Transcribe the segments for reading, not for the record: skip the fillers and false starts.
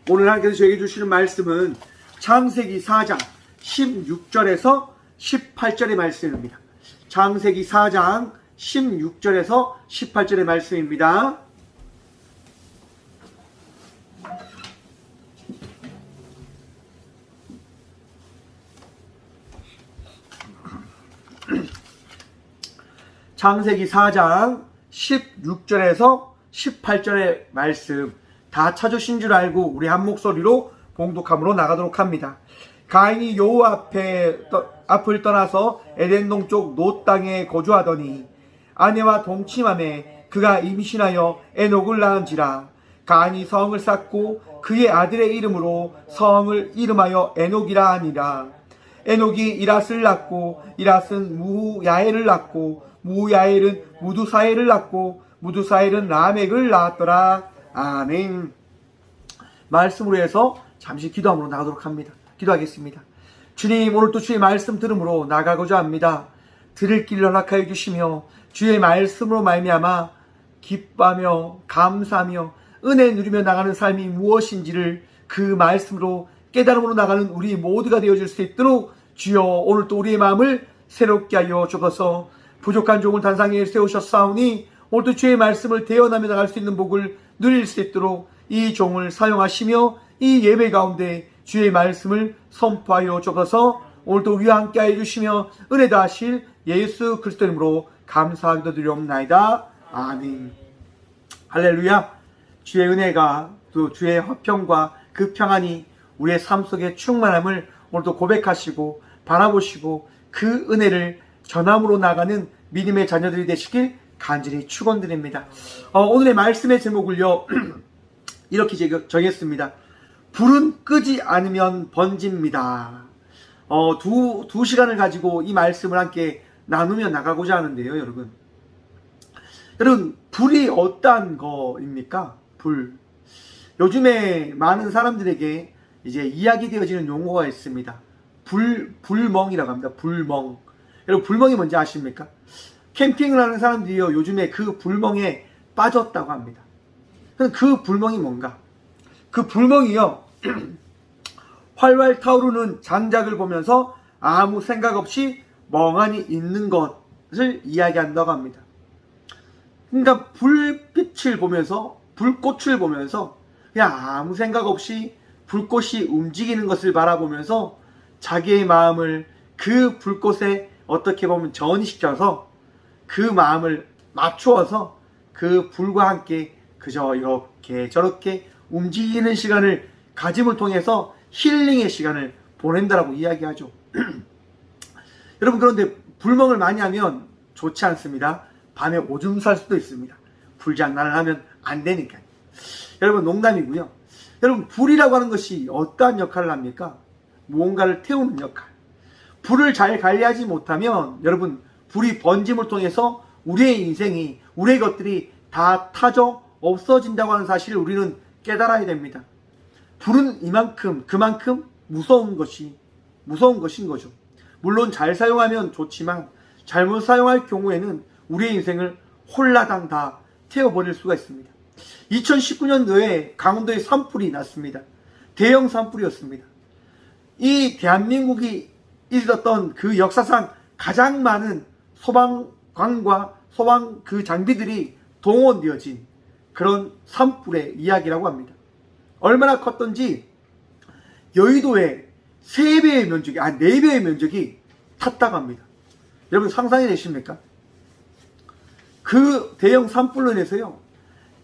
오늘 하나님께서 저에게 주시는 말씀은 창세기 4장 16절에서 18절의 말씀입니다. 창세기 4장 16절에서 18절의 말씀입니다. 창세기 4장 16절에서 18절의 말씀 다 찾으신 줄 알고 우리 한 목소리로 봉독함으로 나가도록 합니다. 가인이 여호와 앞을 떠나서 에덴 동쪽 놋 땅에 거주하더니 아내와 동침함에 그가 임신하여 에녹을 낳은지라. 가인이 성을 쌓고 그의 아들의 이름으로 성을 이름하여 에녹이라 하니라. 에녹이 이랏을 낳고 이랏은 무후야엘을 낳고 무후야엘은 무두사엘을 낳고 무두사엘은 라멕을 낳았더라. 아멘. 말씀으로 해서 잠시 기도함으로 나가도록 합니다. 기도하겠습니다. 주님, 오늘도 주의 말씀 들음으로 나가고자 합니다. 들을 길 허락하여 주시며 주의 말씀으로 말미암아 기뻐하며 감사하며 은혜 누리며 나가는 삶이 무엇인지를 그 말씀으로 깨달음으로 나가는 우리 모두가 되어줄 수 있도록 주여 오늘도 우리의 마음을 새롭게 하여 주옵소서. 부족한 종을 단상에 세우셨사오니 오늘도 주의 말씀을 대언하며 나갈 수 있는 복을 누릴 수 있도록 이 종을 사용하시며 이 예배 가운데 주의 말씀을 선포하여 주옵소서. 오늘도 위와 함께 하여 주시며 은혜 다하실 예수 그리스도 이름으로 감사하기도 드리옵나이다. 아멘. 할렐루야. 주의 은혜가 또 주의 화평과 그 평안이 우리의 삶 속에 충만함을 오늘도 고백하시고 바라보시고 그 은혜를 전함으로 나가는 믿음의 자녀들이 되시길 간절히 축원드립니다. 오늘의 말씀의 제목을요 이렇게 정했습니다. 불은 끄지 않으면 번집니다. 두 시간을 가지고 이 말씀을 함께 나누며 나가고자 하는데요, 여러분. 불이 어떠한 거입니까? 불. 요즘에 많은 사람들에게 이제 이야기되어지는 용어가 있습니다. 불멍이라고 합니다. 불멍. 여러분, 불멍이 뭔지 아십니까? 캠핑을 하는 사람들이요, 요즘에 그 불멍에 빠졌다고 합니다. 그 불멍이 뭔가? 그 불멍이요, 활활 타오르는 장작을 보면서 아무 생각 없이 멍하니 있는 것을 이야기한다고 합니다. 그러니까 불빛을 보면서, 불꽃을 보면서 그냥 아무 생각 없이 불꽃이 움직이는 것을 바라보면서 자기의 마음을 그 불꽃에 어떻게 보면 전시켜서 그 마음을 맞추어서 그 불과 함께 그저 이렇게 저렇게 움직이는 시간을 가짐을 통해서 힐링의 시간을 보낸다라고 이야기하죠. 여러분, 그런데 불멍을 많이 하면 좋지 않습니다. 밤에 오줌 쌀 수도 있습니다. 불장난을 하면 안 되니까요. 여러분, 농담이고요. 여러분, 불이라고 하는 것이 어떠한 역할을 합니까? 무언가를 태우는 역할. 불을 잘 관리하지 못하면 여러분, 불이 번짐을 통해서 우리의 인생이, 우리의 것들이 다 타져 없어진다고 하는 사실을 우리는 깨달아야 됩니다. 불은 그만큼 무서운 것인 거죠. 물론 잘 사용하면 좋지만 잘못 사용할 경우에는 우리의 인생을 홀라당 다 태워버릴 수가 있습니다. 2019년도에 강원도에 산불이 났습니다. 대형 산불이었습니다. 이 대한민국이 있었던 그 역사상 가장 많은 소방관과 소방 그 장비들이 동원되어진 그런 산불의 이야기라고 합니다. 얼마나 컸던지 여의도의 3배의 면적이, 4배의 면적이 탔다고 합니다. 여러분, 상상이 되십니까? 그 대형 산불로 인해서요,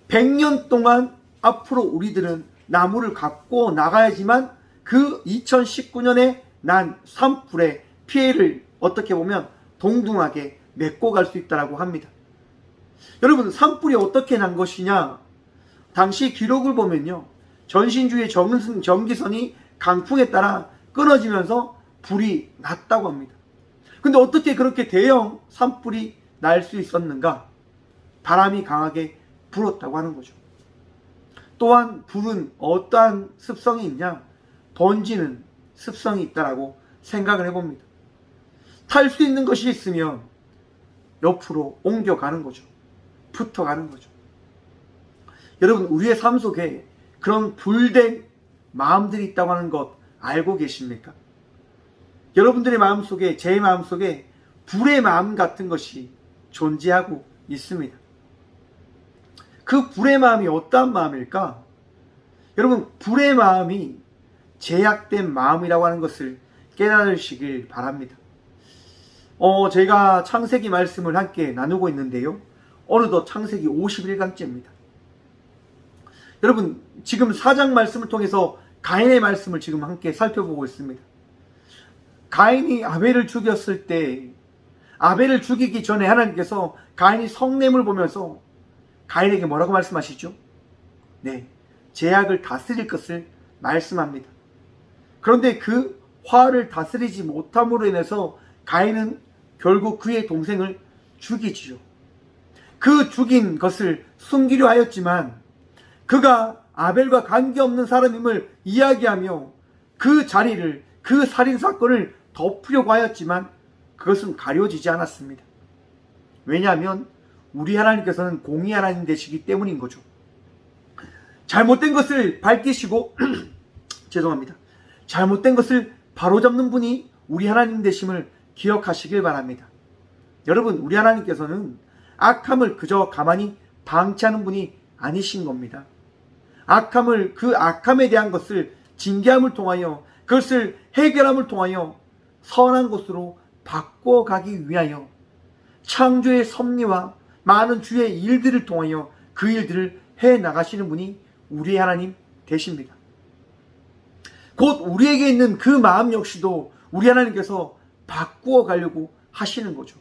100년 동안 앞으로 우리들은 나무를 갖고 나가야지만 그 2019년에 난 산불의 피해를 어떻게 보면 동등하게 메꿔 갈 수 있다고 합니다. 여러분, 산불이 어떻게 난 것이냐? 당시 기록을 보면요, 전신주의 전기선이 강풍에 따라 끊어지면서 불이 났다고 합니다. 근데 어떻게 그렇게 대형 산불이 날 수 있었는가? 바람이 강하게 불었다고 하는 거죠. 또한 불은 어떠한 습성이 있냐? 번지는 습성이 있다라고 생각을 해봅니다. 탈 수 있는 것이 있으면 옆으로 옮겨가는 거죠. 붙어가는 거죠. 여러분, 우리의 삶 속에 그런 불된 마음들이 있다고 하는 것 알고 계십니까? 여러분들의 마음속에, 제 마음속에 불의 마음 같은 것이 존재하고 있습니다. 그 불의 마음이 어떠한 마음일까? 여러분, 불의 마음이 제약된 마음이라고 하는 것을 깨달으시길 바랍니다. 제가 창세기 말씀을 함께 나누고 있는데요. 어느덧 창세기 51강째입니다. 여러분, 지금 4장 말씀을 통해서 가인의 말씀을 지금 함께 살펴보고 있습니다. 가인이 아벨을 죽였을 때, 아벨을 죽이기 전에 하나님께서 가인이 성냄을 보면서 가인에게 뭐라고 말씀하시죠? 네, 제약을 다스릴 것을 말씀합니다. 그런데 그 화를 다스리지 못함으로 인해서 가인은 결국 그의 동생을 죽이지요. 그 죽인 것을 숨기려 하였지만 그가 아벨과 관계없는 사람임을 이야기하며 그 자리를, 그 살인사건을 덮으려고 하였지만 그것은 가려지지 않았습니다. 왜냐하면 우리 하나님께서는 공의 하나님 되시기 때문인 거죠. 잘못된 것을 밝히시고 죄송합니다. 잘못된 것을 바로잡는 분이 우리 하나님 되심을 기억하시길 바랍니다. 여러분, 우리 하나님께서는 악함을 그저 가만히 방치하는 분이 아니신 겁니다. 악함을, 그 악함에 대한 것을 징계함을 통하여, 그것을 해결함을 통하여 선한 것으로 바꿔가기 위하여 창조의 섭리와 많은 주의 일들을 통하여 그 일들을 해나가시는 분이 우리 하나님 되십니다. 곧 우리에게 있는 그 마음 역시도 우리 하나님께서 바꾸어 가려고 하시는 거죠.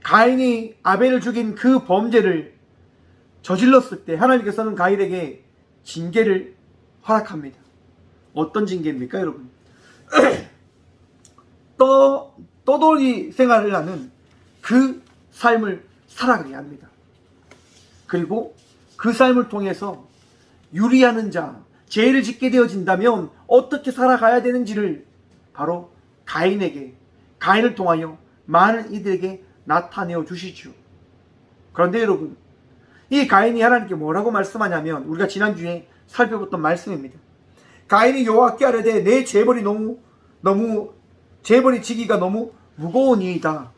가인이 아벨을 죽인 그 범죄를 저질렀을 때 하나님께서는 가인에게 징계를 허락합니다. 어떤 징계입니까, 여러분? 떠돌이 생활을 하는 그 삶을 살아가게 합니다. 그리고 그 삶을 통해서 유리하는 자, 죄를 짓게 되어진다면 어떻게 살아가야 되는지를 바로 가인을 통하여 많은 이들에게 나타내어 주시죠. 그런데 여러분, 이 가인이 하나님께 뭐라고 말씀하냐면, 우리가 지난주에 살펴봤던 말씀입니다. 가인이 여호와께 아뢰되 내 재벌이 재벌이 지기가 너무 무거우니이다.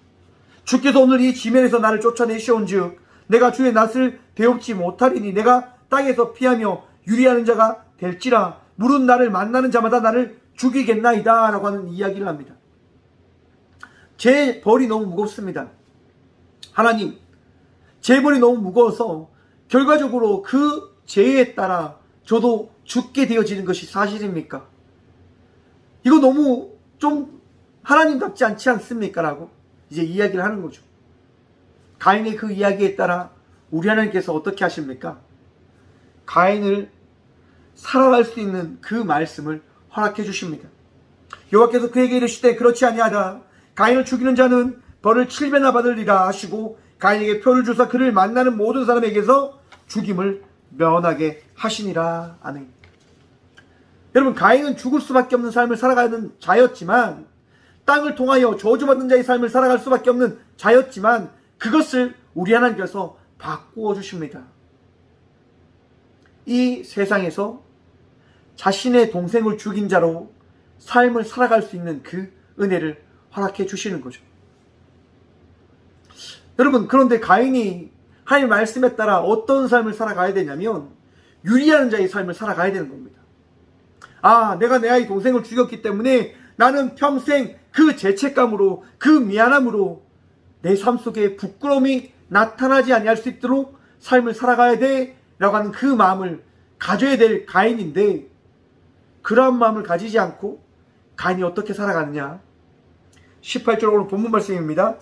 주께서 오늘 이 지면에서 나를 쫓아내시온즉 내가 주의 낯을 배웁지 못하리니 내가 땅에서 피하며 유리하는 자가 될지라 물은 나를 만나는 자마다 나를 죽이겠나이다 라고 하는 이야기를 합니다. 제 벌이 너무 무겁습니다. 하나님, 제 벌이 너무 무거워서 결과적으로 그 죄에 따라 저도 죽게 되어지는 것이 사실입니까? 이거 너무 좀 하나님답지 않지 않습니까? 라고 이제 이야기를 하는 거죠. 가인의 그 이야기에 따라 우리 하나님께서 어떻게 하십니까? 가인을 살아갈 수 있는 그 말씀을 허락해 주십니다. 여호와께서 그에게 이르시되 그렇지 아니하다. 가인을 죽이는 자는 벌을 7배나 받으리라 하시고 가인에게 표를 주사 그를 만나는 모든 사람에게서 죽임을 면하게 하시니라. 아멘. 여러분, 가인은 죽을 수밖에 없는 삶을 살아가는 자였지만, 땅을 통하여 저주받는 자의 삶을 살아갈 수밖에 없는 자였지만 그것을 우리 하나님께서 바꾸어 주십니다. 이 세상에서 자신의 동생을 죽인 자로 삶을 살아갈 수 있는 그 은혜를 허락해 주시는 거죠. 여러분, 그런데 가인이 하나님 말씀에 따라 어떤 삶을 살아가야 되냐면 유리하는 자의 삶을 살아가야 되는 겁니다. 아, 내가 내 아이 동생을 죽였기 때문에 나는 평생 그 죄책감으로, 그 미안함으로 내 삶 속에 부끄러움이 나타나지 아니할 수 있도록 삶을 살아가야 돼 라고 하는 그 마음을 가져야 될 가인인데, 그러한 마음을 가지지 않고 가인이 어떻게 살아가느냐. 18절 오늘 본문 말씀입니다.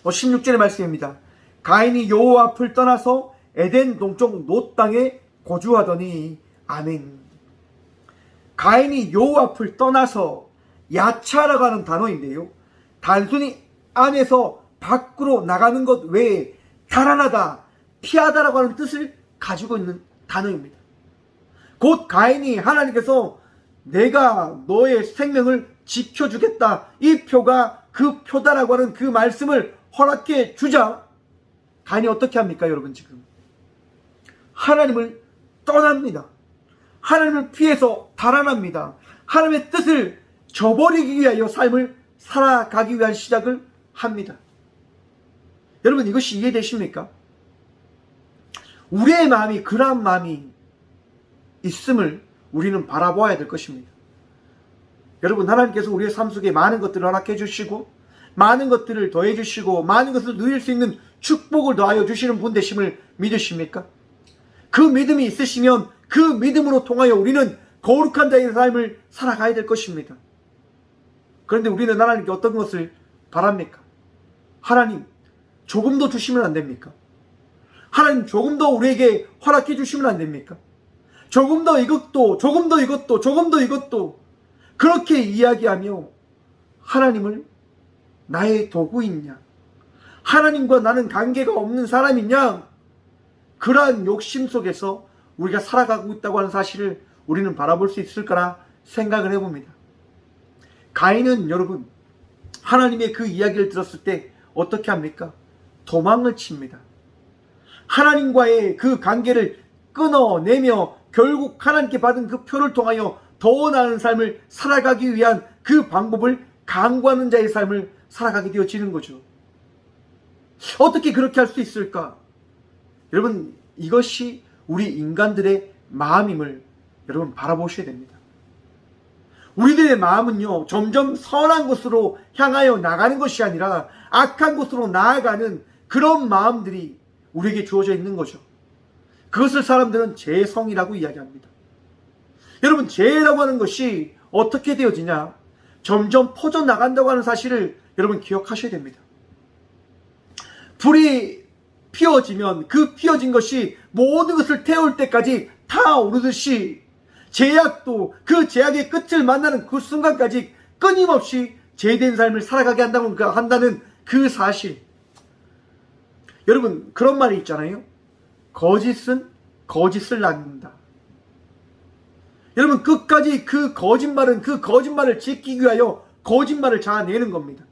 16절의 말씀입니다. 가인이 여호와 앞을 떠나서 에덴 동쪽 놋 땅에 거주하더니. 아멘. 가인이 여호와 앞을 떠나서, 야차라고 하는 단어인데요, 단순히 안에서 밖으로 나가는 것 외에 달아나다, 피하다라고 하는 뜻을 가지고 있는 단어입니다. 곧 가인이 하나님께서 내가 너의 생명을 지켜주겠다, 이 표가 그 표다라고 하는 그 말씀을 허락해 주자 가인이 어떻게 합니까? 여러분, 지금 하나님을 떠납니다. 하나님을 피해서 달아납니다. 하나님의 뜻을 저버리기 위하여 삶을 살아가기 위한 시작을 합니다. 여러분, 이것이 이해되십니까? 우리의 마음이 그러한 마음이 있음을 우리는 바라보아야 될 것입니다. 여러분, 하나님께서 우리의 삶 속에 많은 것들을 허락해 주시고 많은 것들을 더해 주시고 많은 것을 누릴 수 있는 축복을 더하여 주시는 분 되심을 믿으십니까? 그 믿음이 있으시면 그 믿음으로 통하여 우리는 거룩한 자의 삶을 살아가야 될 것입니다. 그런데 우리는 하나님께 어떤 것을 바랍니까? 하나님, 조금 더 주시면 안 됩니까? 하나님, 조금 더 우리에게 허락해 주시면 안 됩니까? 조금 더 이것도, 조금 더 이것도, 조금 더 이것도, 그렇게 이야기하며 하나님을 나의 도구이냐, 하나님과 나는 관계가 없는 사람이냐, 그러한 욕심 속에서 우리가 살아가고 있다고 하는 사실을 우리는 바라볼 수 있을 거라 생각을 해봅니다. 가인은 여러분, 하나님의 그 이야기를 들었을 때 어떻게 합니까? 도망을 칩니다. 하나님과의 그 관계를 끊어내며 결국 하나님께 받은 그 표를 통하여 더 나은 삶을 살아가기 위한 그 방법을 강구하는 자의 삶을 살아가게 되어지는 거죠. 어떻게 그렇게 할 수 있을까? 여러분, 이것이 우리 인간들의 마음임을 여러분 바라보셔야 됩니다. 우리들의 마음은요, 점점 선한 곳으로 향하여 나가는 것이 아니라 악한 곳으로 나아가는 그런 마음들이 우리에게 주어져 있는 거죠. 그것을 사람들은 죄성이라고 이야기합니다. 여러분, 죄라고 하는 것이 어떻게 되어지냐? 점점 퍼져나간다고 하는 사실을 여러분 기억하셔야 됩니다. 불이 피어지면 그 피어진 것이 모든 것을 태울 때까지 타오르듯이 제약도 그 제약의 끝을 만나는 그 순간까지 끊임없이 죄된 삶을 살아가게 한다는 그 사실. 여러분, 그런 말이 있잖아요. 거짓은 거짓을 낳는다. 여러분, 끝까지 그 거짓말을 지키기 위하여 거짓말을 자아내는 겁니다.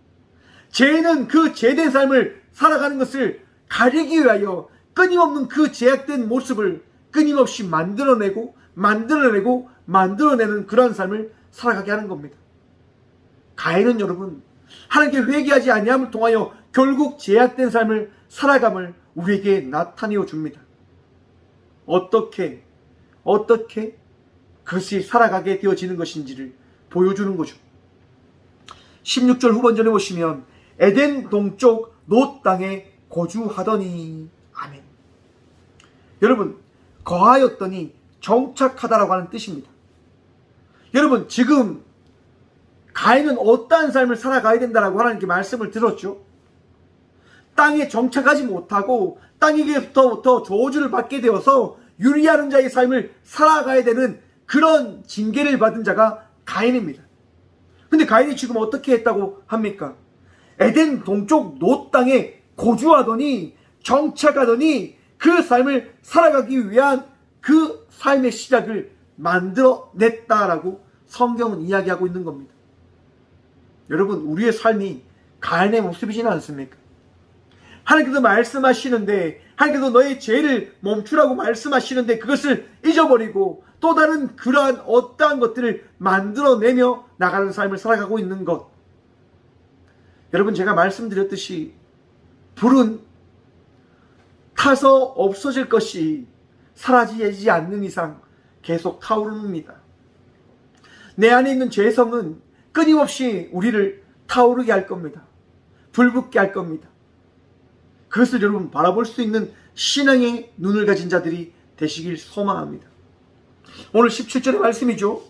죄는 그 죄된 삶을 살아가는 것을 가리기 위하여 끊임없는 그 제약된 모습을 끊임없이 만들어내고 만들어내는 그러한 삶을 살아가게 하는 겁니다. 가인은 여러분, 하나님께 회개하지 아니함을 통하여 결국 제약된 삶을 살아감을 우리에게 나타내어 줍니다. 어떻게 그것이 살아가게 되어지는 것인지를 보여주는 거죠. 16절 후반전에 보시면 에덴 동쪽 롯 땅에 거주하더니, 아멘. 여러분, 거하였더니 정착하다라고 하는 뜻입니다. 여러분, 지금 가인은 어떠한 삶을 살아가야 된다라고 하나님께 말씀을 들었죠. 땅에 정착하지 못하고 땅에게부터 저주를 받게 되어서 유리하는 자의 삶을 살아가야 되는 그런 징계를 받은 자가 가인입니다. 근데 가인이 지금 어떻게 했다고 합니까? 에덴 동쪽 롯 땅에 거주하더니 정착하더니 그 삶을 살아가기 위한 그 삶의 시작을 만들어냈다라고 성경은 이야기하고 있는 겁니다. 여러분, 우리의 삶이 가인의 모습이지는 않습니까? 하나님께서 말씀하시는데, 하나님께서 너의 죄를 멈추라고 말씀하시는데 그것을 잊어버리고 또 다른 그러한 어떠한 것들을 만들어내며 나가는 삶을 살아가고 있는 것. 여러분, 제가 말씀드렸듯이 불은 타서 없어질 것이 사라지지 않는 이상 계속 타오릅니다. 내 안에 있는 죄성은 끊임없이 우리를 타오르게 할 겁니다. 불붙게 할 겁니다. 그것을 여러분 바라볼 수 있는 신앙의 눈을 가진 자들이 되시길 소망합니다. 오늘 17절의 말씀이죠.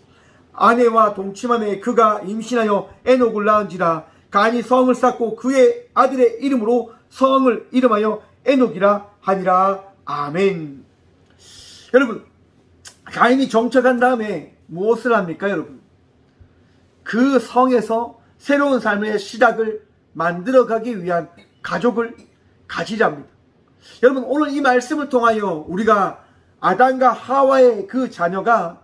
아내와 동침함에 그가 임신하여 에녹을 낳은지라. 가인이 성을 쌓고 그의 아들의 이름으로 성을 이름하여 에녹이라 하니라. 아멘. 여러분, 가인이 정착한 다음에 무엇을 합니까? 여러분, 그 성에서 새로운 삶의 시작을 만들어가기 위한 가족을 가지랍니다. 여러분, 오늘 이 말씀을 통하여 우리가 아담과 하와의 그 자녀가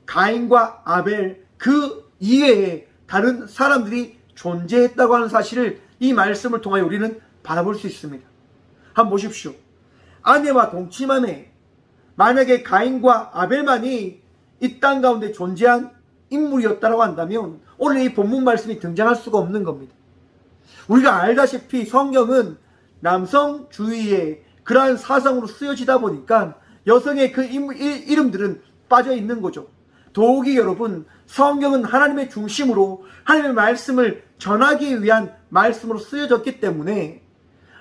가인과 아벨 그 이외에 다른 사람들이 존재했다고 하는 사실을 이 말씀을 통하여 우리는 바라볼 수 있습니다. 한번 보십시오. 아내와 동침함에 만약에 가인과 아벨만이 이 땅 가운데 존재한 인물이었다고 한다면 오늘 이 본문 말씀이 등장할 수가 없는 겁니다. 우리가 알다시피 성경은 남성주의의 그러한 사상으로 쓰여지다 보니까 여성의 그 이름들은 빠져 있는 거죠. 더욱이 여러분, 성경은 하나님의 중심으로 하나님의 말씀을 전하기 위한 말씀으로 쓰여졌기 때문에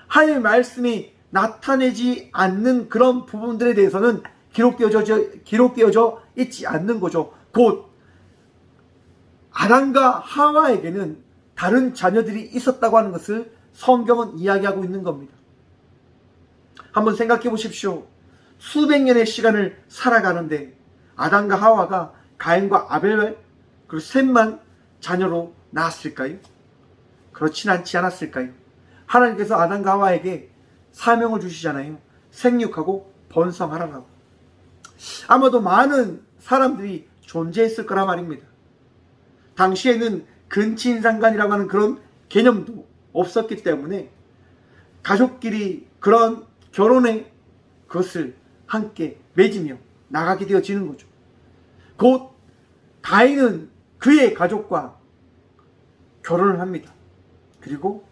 하나님의 말씀이 나타내지 않는 그런 부분들에 대해서는 기록되어져 있지 않는 거죠. 곧 아담과 하와에게는 다른 자녀들이 있었다고 하는 것을 성경은 이야기하고 있는 겁니다. 한번 생각해 보십시오. 수백 년의 시간을 살아가는데 아담과 하와가 가인과 아벨 그리고 셋만 자녀로 낳았을까요? 그렇진 않지 않았을까요? 하나님께서 아담과 하와에게 사명을 주시잖아요. 생육하고 번성하라고. 아마도 많은 사람들이 존재했을 거란 말입니다. 당시에는 근친상간이라고 하는 그런 개념도 없었기 때문에 가족끼리 그런 결혼의 것을 함께 맺으며 나가게 되어지는 거죠. 곧 가인은 그의 가족과 결혼을 합니다. 그리고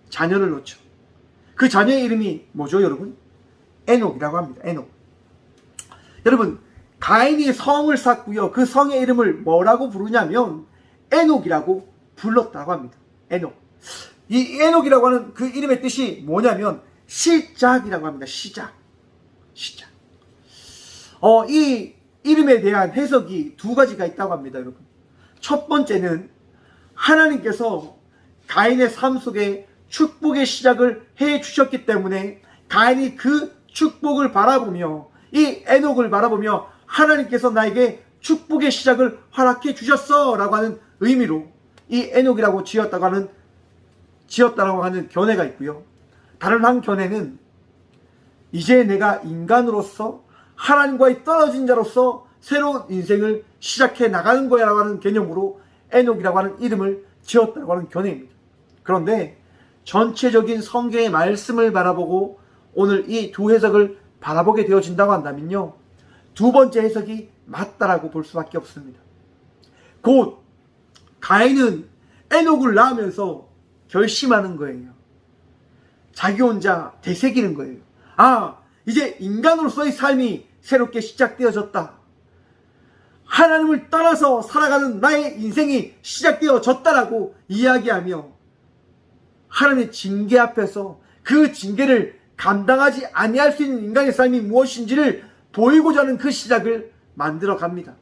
자녀를 놓죠. 그 자녀의 이름이 뭐죠, 여러분? 에녹이라고 합니다. 에녹. 여러분, 가인이 성을 샀고요. 그 성의 이름을 뭐라고 부르냐면 에녹이라고 불렀다고 합니다. 에녹. 이 에녹이라고 하는 그 이름의 뜻이 뭐냐면 시작이라고 합니다. 시작. 이 이름에 대한 해석이 두 가지가 있다고 합니다, 여러분. 첫 번째는 하나님께서 가인의 삶 속에 축복의 시작을 해 주셨기 때문에 가인이 그 축복을 바라보며 이 에녹을 바라보며 하나님께서 나에게 축복의 시작을 허락해 주셨어 라고 하는 의미로 이 에녹이라고 지었다라고 하는 견해가 있고요. 다른 한 견해는 이제 내가 인간으로서 하나님과의 떨어진 자로서 새로운 인생을 시작해 나가는 거야 라고 하는 개념으로 에녹이라고 하는 이름을 지었다고 하는 견해입니다. 그런데 전체적인 성경의 말씀을 바라보고 오늘 이 두 해석을 바라보게 되어진다고 한다면요, 두 번째 해석이 맞다라고 볼 수밖에 없습니다. 곧 가인은 에녹을 낳으면서 결심하는 거예요. 자기 혼자 되새기는 거예요. 이제 인간으로서의 삶이 새롭게 시작되어졌다. 하나님을 따라서 살아가는 나의 인생이 시작되어졌다라고 이야기하며 하나님의 징계 앞에서 그 징계를 감당하지 아니할 수 있는 인간의 삶이 무엇인지를 보이고자 하는 그 시작을 만들어 갑니다.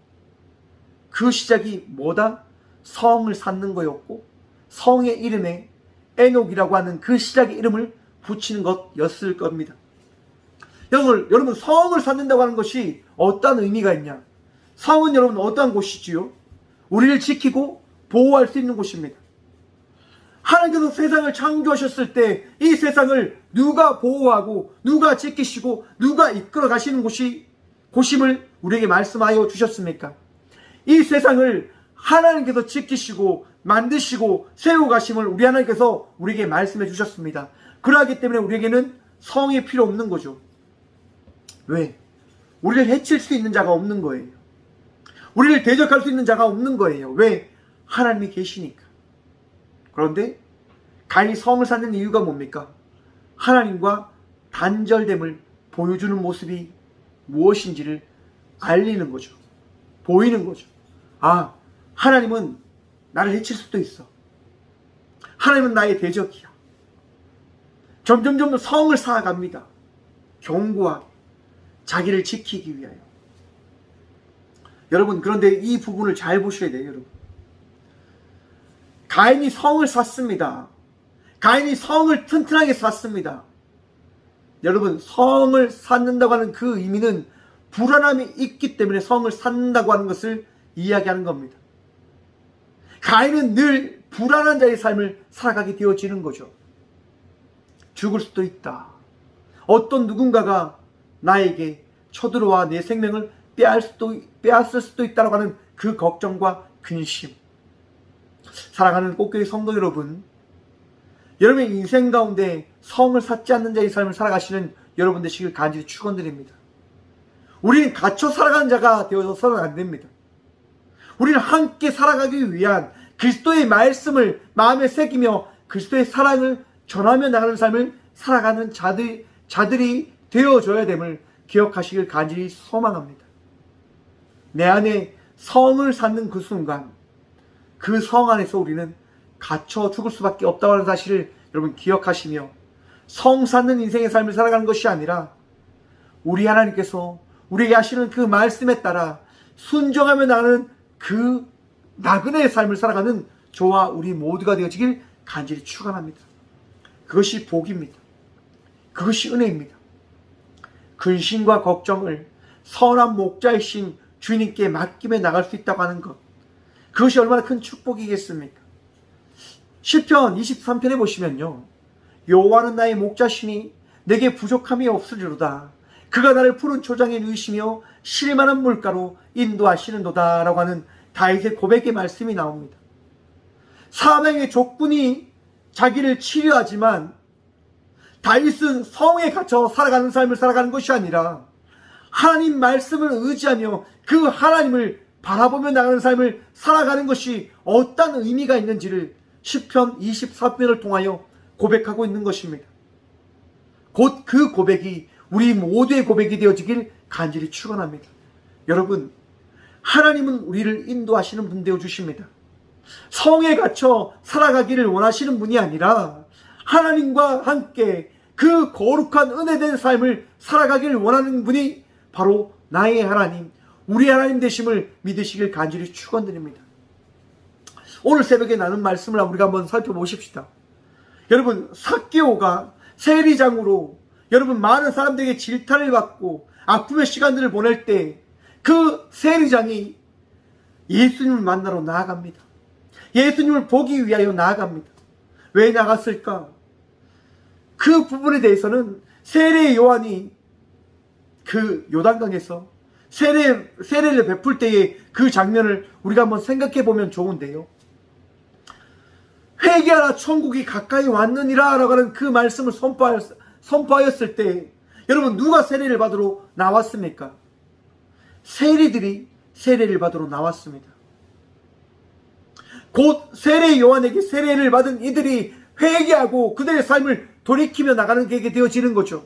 그 시작이 뭐다? 성을 쌓는 거였고 성의 이름에 에녹이라고 하는 그 시작의 이름을 붙이는 것이었을 겁니다. 여러분, 성을 쌓는다고 하는 것이 어떤 의미가 있냐? 성은 여러분 어떠한 곳이지요? 우리를 지키고 보호할 수 있는 곳입니다. 하나님께서 세상을 창조하셨을 때 이 세상을 누가 보호하고 누가 지키시고 누가 이끌어 가시는 곳임을 우리에게 말씀하여 주셨습니까? 이 세상을 하나님께서 지키시고 만드시고 세워 가심을 우리 하나님께서 우리에게 말씀해 주셨습니다. 그러하기 때문에 우리에게는 성이 필요 없는 거죠. 왜? 우리를 해칠 수 있는 자가 없는 거예요. 우리를 대적할 수 있는 자가 없는 거예요. 왜? 하나님이 계시니까. 그런데 가인이 성을 쌓는 이유가 뭡니까? 하나님과 단절됨을 보여주는 모습이 무엇인지를 알리는 거죠. 보이는 거죠. 하나님은 나를 해칠 수도 있어. 하나님은 나의 대적이야. 점점 성을 쌓아갑니다. 견고하게 자기를 지키기 위하여. 여러분, 그런데 이 부분을 잘 보셔야 돼요, 여러분. 가인이 성을 쌓습니다. 가인이 성을 튼튼하게 쌓습니다. 여러분, 성을 쌓는다고 하는 그 의미는 불안함이 있기 때문에 성을 쌓는다고 하는 것을 이야기하는 겁니다. 가인은 늘 불안한 자의 삶을 살아가게 되어지는 거죠. 죽을 수도 있다. 어떤 누군가가 나에게 쳐들어와 내 생명을 빼앗을 수도 있다고 하는 그 걱정과 근심. 사랑하는 꽃교회 성도 여러분, 여러분의 인생 가운데 성을 쌓지 않는 자의 삶을 살아가시는 여러분 되시길 간절히 축원드립니다. 우리는 갇혀 살아가는 자가 되어서는 안 됩니다. 우리는 함께 살아가기 위한 그리스도의 말씀을 마음에 새기며 그리스도의 사랑을 전하며 나가는 삶을 살아가는 자들이 되어줘야 됨을 기억하시길 간절히 소망합니다. 내 안에 성을 쌓는 그 순간, 그 성 안에서 우리는 갇혀 죽을 수밖에 없다고 하는 사실을 여러분 기억하시며, 성 쌓는 인생의 삶을 살아가는 것이 아니라 우리 하나님께서 우리에게 하시는 그 말씀에 따라 순종하며 나가는 그 나그네의 삶을 살아가는 저와 우리 모두가 되어지길 간절히 축원합니다. 그것이 복입니다. 그것이 은혜입니다. 근심과 걱정을 선한 목자이신 주님께 맡기며 나갈 수 있다고 하는 것, 그것이 얼마나 큰 축복이겠습니까? 시편 23편에 보시면요, 여호와는 나의 목자시니 내게 부족함이 없으리로다. 그가 나를 푸른 초장에 누이시며 쉴만한 물가로 인도하시는도다 라고 하는 다윗의 고백의 말씀이 나옵니다. 사방의 족군이 자기를 치료하지만 다윗은 성에 갇혀 살아가는 삶을 살아가는 것이 아니라 하나님 말씀을 의지하며 그 하나님을 바라보며 나가는 삶을 살아가는 것이 어떤 의미가 있는지를 시편 24편을 통하여 고백하고 있는 것입니다. 곧 그 고백이 우리 모두의 고백이 되어지길 간절히 축원합니다. 여러분, 하나님은 우리를 인도하시는 분 되어 주십니다. 성에 갇혀 살아가기를 원하시는 분이 아니라 하나님과 함께 그 거룩한 은혜된 삶을 살아가기를 원하는 분이 바로 나의 하나님, 우리 하나님 되심을 믿으시길 간절히 축원드립니다. 오늘 새벽에 나눈 말씀을 우리가 한번 살펴보십시다. 여러분, 삭개오가 세리장으로 여러분 많은 사람들에게 질타를 받고 아픔의 시간들을 보낼 때 그 세리장이 예수님을 만나러 나아갑니다. 예수님을 보기 위하여 나아갑니다. 왜 나갔을까? 그 부분에 대해서는 세례 요한이 그 요단강에서 세례를 베풀 때의 그 장면을 우리가 한번 생각해 보면 좋은데요. 회개하라 천국이 가까이 왔느니라 라고 하는 그 말씀을 선포하였을 때 여러분, 누가 세례를 받으러 나왔습니까? 세리들이 세례를 받으러 나왔습니다. 곧 세례 요한에게 세례를 받은 이들이 회개하고 그들의 삶을 돌이키며 나가는 게 되어지는 거죠.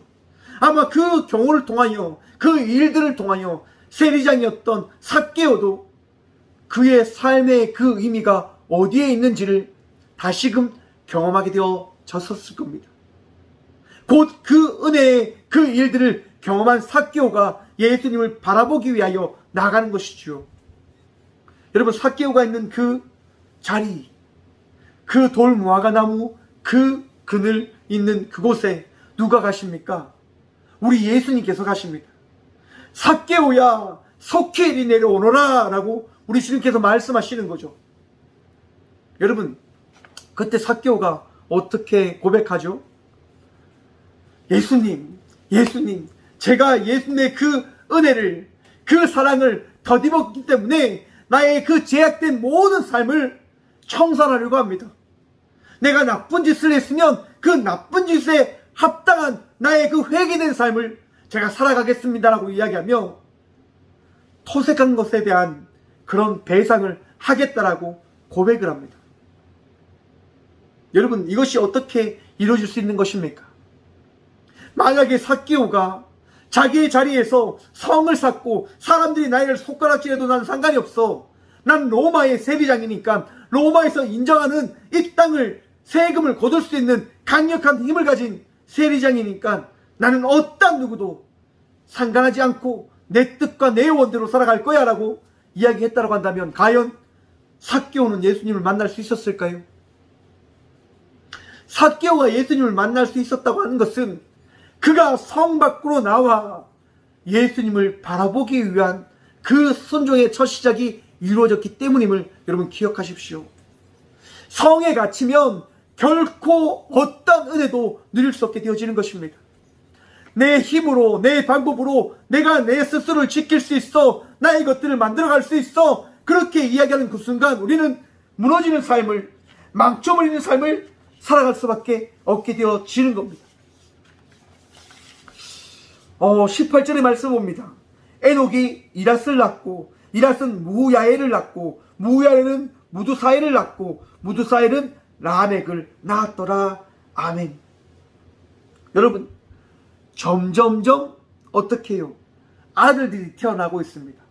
아마 그 경우를 통하여, 그 일들을 통하여 세리장이었던 삭개오도 그의 삶의 그 의미가 어디에 있는지를 다시금 경험하게 되어졌었을 겁니다. 곧 그 은혜의 그 일들을 경험한 삭개오가 예수님을 바라보기 위하여 나가는 것이지요. 여러분, 삭개오가 있는 그 자리, 그 돌무화과 나무 그 그늘 있는 그곳에 누가 가십니까? 우리 예수님께서 가십니다. 삭개오야 속히 이리 내려오너라 라고 우리 주님께서 말씀하시는 거죠. 여러분, 그때 삭개오가 어떻게 고백하죠? 예수님, 제가 예수님의 그 은혜를, 그 사랑을 더디먹기 때문에 나의 그 제약된 모든 삶을 청산하려고 합니다. 내가 나쁜 짓을 했으면 그 나쁜 짓에 합당한 나의 그 회개된 삶을 제가 살아가겠습니다라고 이야기하며 토색한 것에 대한 그런 배상을 하겠다라고 고백을 합니다. 여러분, 이것이 어떻게 이루어질 수 있는 것입니까? 만약에 삭개오가 자기의 자리에서 성을 쌓고 사람들이 나를 손가락질해도 난 상관이 없어, 난 로마의 세리장이니까 로마에서 인정하는 이 땅을 세금을 거둘 수 있는 강력한 힘을 가진 세리장이니까 나는 어떤 누구도 상관하지 않고 내 뜻과 내 원대로 살아갈 거야 라고 이야기했다고 한다면 과연 삭개오는 예수님을 만날 수 있었을까요? 삭개오가 예수님을 만날 수 있었다고 하는 것은 그가 성 밖으로 나와 예수님을 바라보기 위한 그 순종의 첫 시작이 이루어졌기 때문임을 여러분 기억하십시오. 성에 갇히면 결코 어떤 은혜도 누릴 수 없게 되어지는 것입니다. 내 힘으로, 내 방법으로 내가 내 스스로를 지킬 수 있어, 나의 것들을 만들어갈 수 있어, 그렇게 이야기하는 그 순간 우리는 무너지는 삶을, 망쳐버리는 삶을 살아갈 수밖에 없게 되어지는 겁니다. 18절의 말씀 봅니다. 에녹이 이랏을 낳고 이랏은 무야엘을 낳고 무야엘은 무두사엘을 낳고 무두사엘은 라멕을 낳았더라. 아멘. 여러분, 점점점 어떻게 해요? 아들들이 태어나고 있습니다.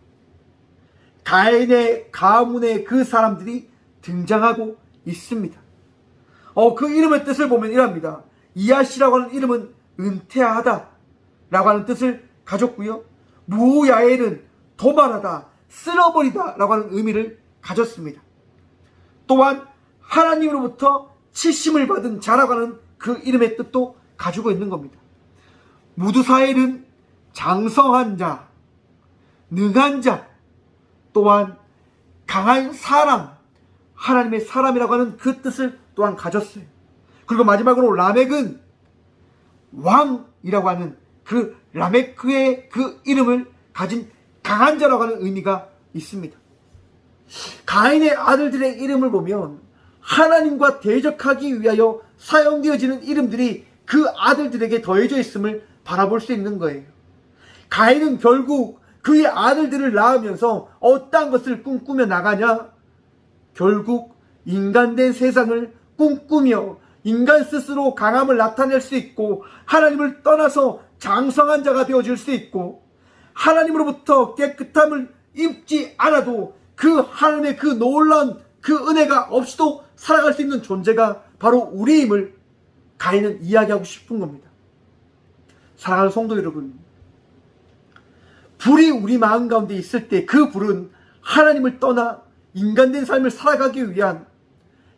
가인의 가문의 그 사람들이 등장하고 있습니다. 그 이름의 뜻을 보면 이랍니다. 이앗이라고 하는 이름은 은퇴하다 라고 하는 뜻을 가졌고요. 무야엘은 도말하다, 쓸어버리다 라고 하는 의미를 가졌습니다. 또한 하나님으로부터 칠심을 받은 자라고 하는 그 이름의 뜻도 가지고 있는 겁니다. 무두사엘은 장성한 자, 능한 자, 또한 강한 사람, 하나님의 사람이라고 하는 그 뜻을 또한 가졌어요. 그리고 마지막으로 라멕은 왕이라고 하는 그 라멕의 그 이름을 가진 강한 자라고 하는 의미가 있습니다. 가인의 아들들의 이름을 보면 하나님과 대적하기 위하여 사용되어지는 이름들이 그 아들들에게 더해져 있음을 바라볼 수 있는 거예요. 가인은 결국 그의 아들들을 낳으면서 어떠한 것을 꿈꾸며 나가냐? 결국 인간된 세상을 꿈꾸며 인간 스스로 강함을 나타낼 수 있고 하나님을 떠나서 장성한 자가 되어질 수 있고 하나님으로부터 깨끗함을 입지 않아도 그 하나님의 그 놀라운 그 은혜가 없이도 살아갈 수 있는 존재가 바로 우리임을 가인은 이야기하고 싶은 겁니다. 사랑하는 성도 여러분, 불이 우리 마음 가운데 있을 때 그 불은 하나님을 떠나 인간된 삶을 살아가기 위한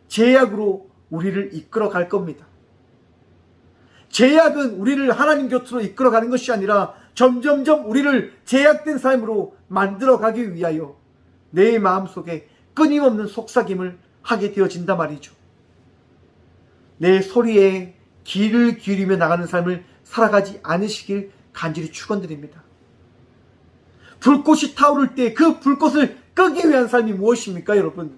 제약으로 우리를 이끌어 갈 겁니다. 제약은 우리를 하나님 곁으로 이끌어가는 것이 아니라 점점점 우리를 제약된 삶으로 만들어가기 위하여 내 마음속에 끊임없는 속삭임을 하게 되어진단 말이죠. 내 소리에 귀를 기울이며 나가는 삶을 살아가지 않으시길 간절히 축원드립니다. 불꽃이 타오를 때 그 불꽃을 끄기 위한 삶이 무엇입니까, 여러분?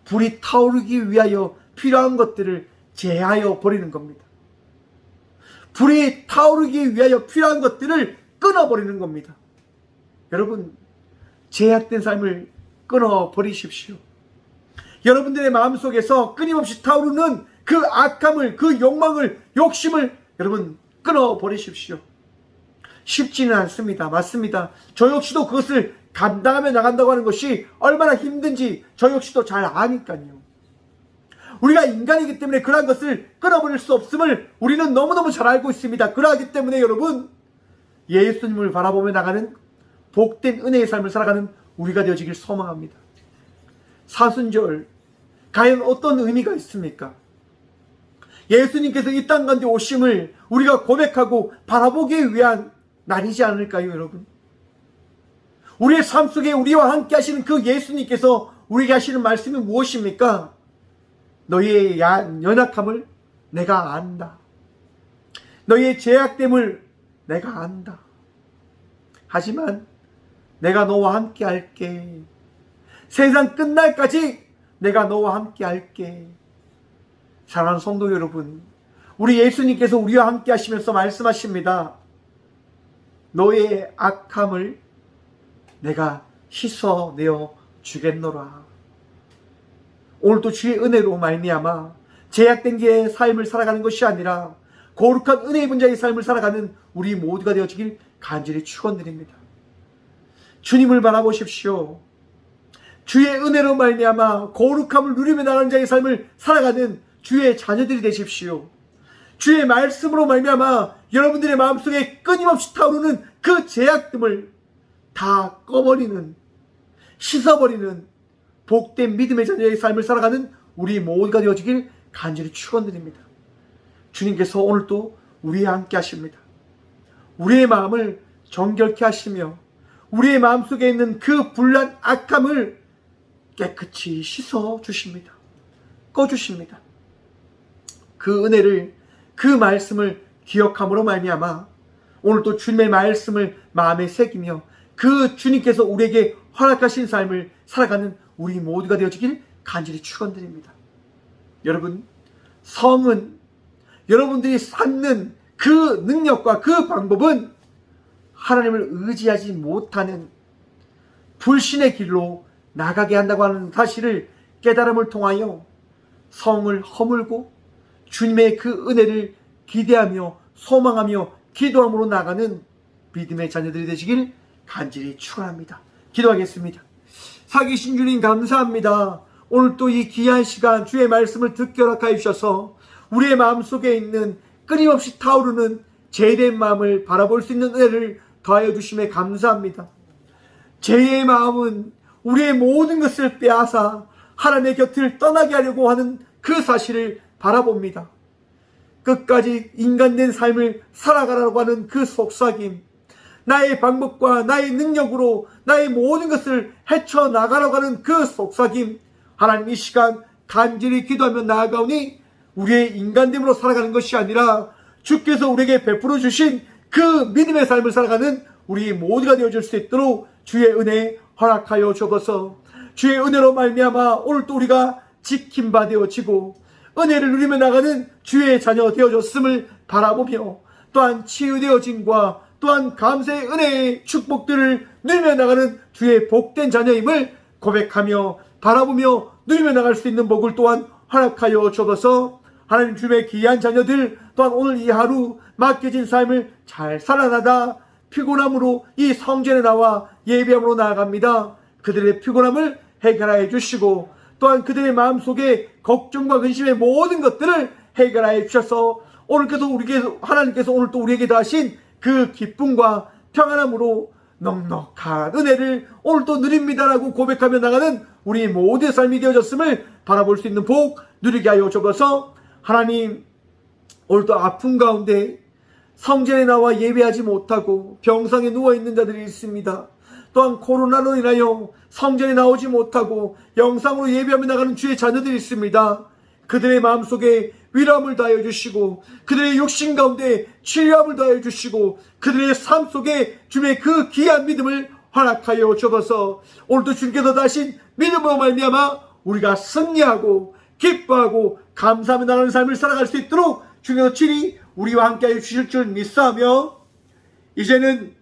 불이 타오르기 위하여 필요한 것들을 제하여 버리는 겁니다. 불이 타오르기 위하여 필요한 것들을 끊어버리는 겁니다. 여러분, 제약된 삶을 끊어버리십시오. 여러분들의 마음속에서 끊임없이 타오르는 그 악함을, 그 욕망을, 욕심을 여러분 끊어버리십시오. 쉽지는 않습니다. 맞습니다. 저 역시도 그것을 감당하며 나간다고 하는 것이 얼마나 힘든지 저 역시도 잘 아니까요. 우리가 인간이기 때문에 그러한 것을 끊어버릴 수 없음을 우리는 너무너무 잘 알고 있습니다. 그러하기 때문에 여러분, 예수님을 바라보며 나가는 복된 은혜의 삶을 살아가는 우리가 되어지길 소망합니다. 사순절, 과연 어떤 의미가 있습니까? 예수님께서 이 땅 가운데 오심을 우리가 고백하고 바라보기 위한 날이지 않을까요, 여러분? 우리의 삶 속에 우리와 함께 하시는 그 예수님께서 우리에게 하시는 말씀이 무엇입니까? 너희의 연약함을 내가 안다. 너희의 죄악됨을 내가 안다. 하지만 내가 너와 함께 할게. 세상 끝날까지 내가 너와 함께 할게. 사랑하는 성도 여러분, 우리 예수님께서 우리와 함께 하시면서 말씀하십니다. 너의 악함을 내가 씻어내어 주겠노라. 오늘도 주의 은혜로 말미암아 제약된 게 삶을 살아가는 것이 아니라 거룩한 은혜 입은 자의 삶을 살아가는 우리 모두가 되어지길 간절히 축원드립니다. 주님을 바라보십시오. 주의 은혜로 말미암아 거룩함을 누리며 나가는 자의 삶을 살아가는 주의 자녀들이 되십시오. 주의 말씀으로 말미암아 여러분들의 마음속에 끊임없이 타오르는 그 제약들을 다 꺼버리는, 씻어버리는 복된 믿음의 자녀의 삶을 살아가는 우리 모두가 되어지길 간절히 축원드립니다. 주님께서 오늘도 우리와 함께 하십니다. 우리의 마음을 정결케 하시며 우리의 마음속에 있는 그 불난 악함을 깨끗이 씻어 주십니다. 꺼주십니다. 그 은혜를, 그 말씀을 기억함으로 말미암아 오늘도 주님의 말씀을 마음에 새기며 그 주님께서 우리에게 허락하신 삶을 살아가는 우리 모두가 되어지길 간절히 축원드립니다. 여러분, 성은 여러분들이 쌓는 그 능력과 그 방법은 하나님을 의지하지 못하는 불신의 길로 나가게 한다고 하는 사실을 깨달음을 통하여 성을 허물고 주님의 그 은혜를 기대하며 소망하며 기도함으로 나가는 믿음의 자녀들이 되시길 간절히 축원합니다. 기도하겠습니다. 살아계신 주님 감사합니다. 오늘 또 이 귀한 시간 주의 말씀을 듣게 허락하여 주셔서 우리의 마음속에 있는 끊임없이 타오르는 죄된 마음을 바라볼 수 있는 은혜를 더하여 주심에 감사합니다. 죄의 마음은 우리의 모든 것을 빼앗아 하나님의 곁을 떠나게 하려고 하는 그 사실을 바라봅니다. 끝까지 인간된 삶을 살아가라고 하는 그 속삭임, 나의 방법과 나의 능력으로 나의 모든 것을 헤쳐나가라고 하는 그 속삭임, 하나님 이 시간 간절히 기도하며 나아가오니 우리의 인간됨으로 살아가는 것이 아니라 주께서 우리에게 베풀어 주신 그 믿음의 삶을 살아가는 우리 모두가 되어줄 수 있도록 주의 은혜 허락하여 주옵소서. 주의 은혜로 말미암아 오늘 또 우리가 지킴 바 되어지고 은혜를 누리며 나가는 주의 자녀 되어졌음을 바라보며 또한 치유되어짐과 또한 감사의 은혜의 축복들을 누리며 나가는 주의 복된 자녀임을 고백하며 바라보며 누리며 나갈 수 있는 복을 또한 허락하여 주옵소서. 하나님 주의 귀한 자녀들 또한 오늘 이 하루 맡겨진 삶을 잘 살아나다 피곤함으로 이 성전에 나와 예배함으로 나아갑니다. 그들의 피곤함을 해결하여 주시고 또한 그들의 마음속에 걱정과 근심의 모든 것들을 해결하여 주셔서 하나님께서 오늘 또 우리에게 더하신 그 기쁨과 평안함으로 넉넉한 은혜를 오늘 또 누립니다라고 고백하며 나가는 우리 모두의 삶이 되어졌음을 바라볼 수 있는 복 누리게 하여 주옵소서. 하나님 오늘 또 아픔 가운데 성전에 나와 예배하지 못하고 병상에 누워있는 자들이 있습니다. 또한 코로나로 인하여 성전에 나오지 못하고 영상으로 예배하며 나가는 주의 자녀들이 있습니다. 그들의 마음속에 위로함을 더하여 주시고 그들의 육신 가운데 치료함을 더하여 주시고 그들의 삶 속에 주님의 그 귀한 믿음을 허락하여 주옵소서. 오늘도 주님께서 다신 믿음으로 말미암아 우리가 승리하고 기뻐하고 감사하며 나가는 삶을 살아갈 수 있도록 주님께서 친히 우리와 함께하여 주실 줄 믿사하며 이제는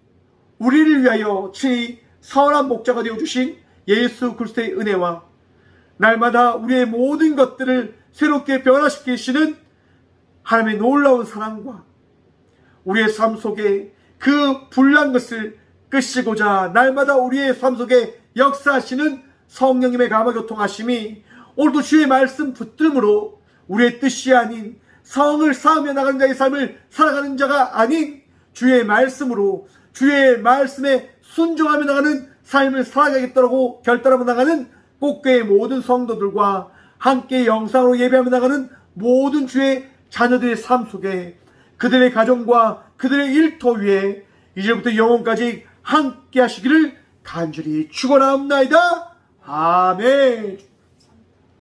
우리를 위하여 친히 선한 목자가 되어주신 예수 그리스도의 은혜와 날마다 우리의 모든 것들을 새롭게 변화시키시는 하나님의 놀라운 사랑과 우리의 삶 속에 그 불난 것을 끄시고자 날마다 우리의 삶 속에 역사하시는 성령님의 감화교통하심이 오늘도 주의 말씀 붙들므로 우리의 뜻이 아닌 성을 쌓으며 나가는 자의 삶을 살아가는 자가 아닌 주의 말씀으로 주의 말씀에 순종하며 나가는 삶을 살아가겠다고 결단하며 나가는 꽃교의 모든 성도들과 함께 영상으로 예배하며 나가는 모든 주의 자녀들의 삶 속에 그들의 가정과 그들의 일터 위에 이제부터 영원까지 함께 하시기를 간절히 축원하옵나이다. 아멘.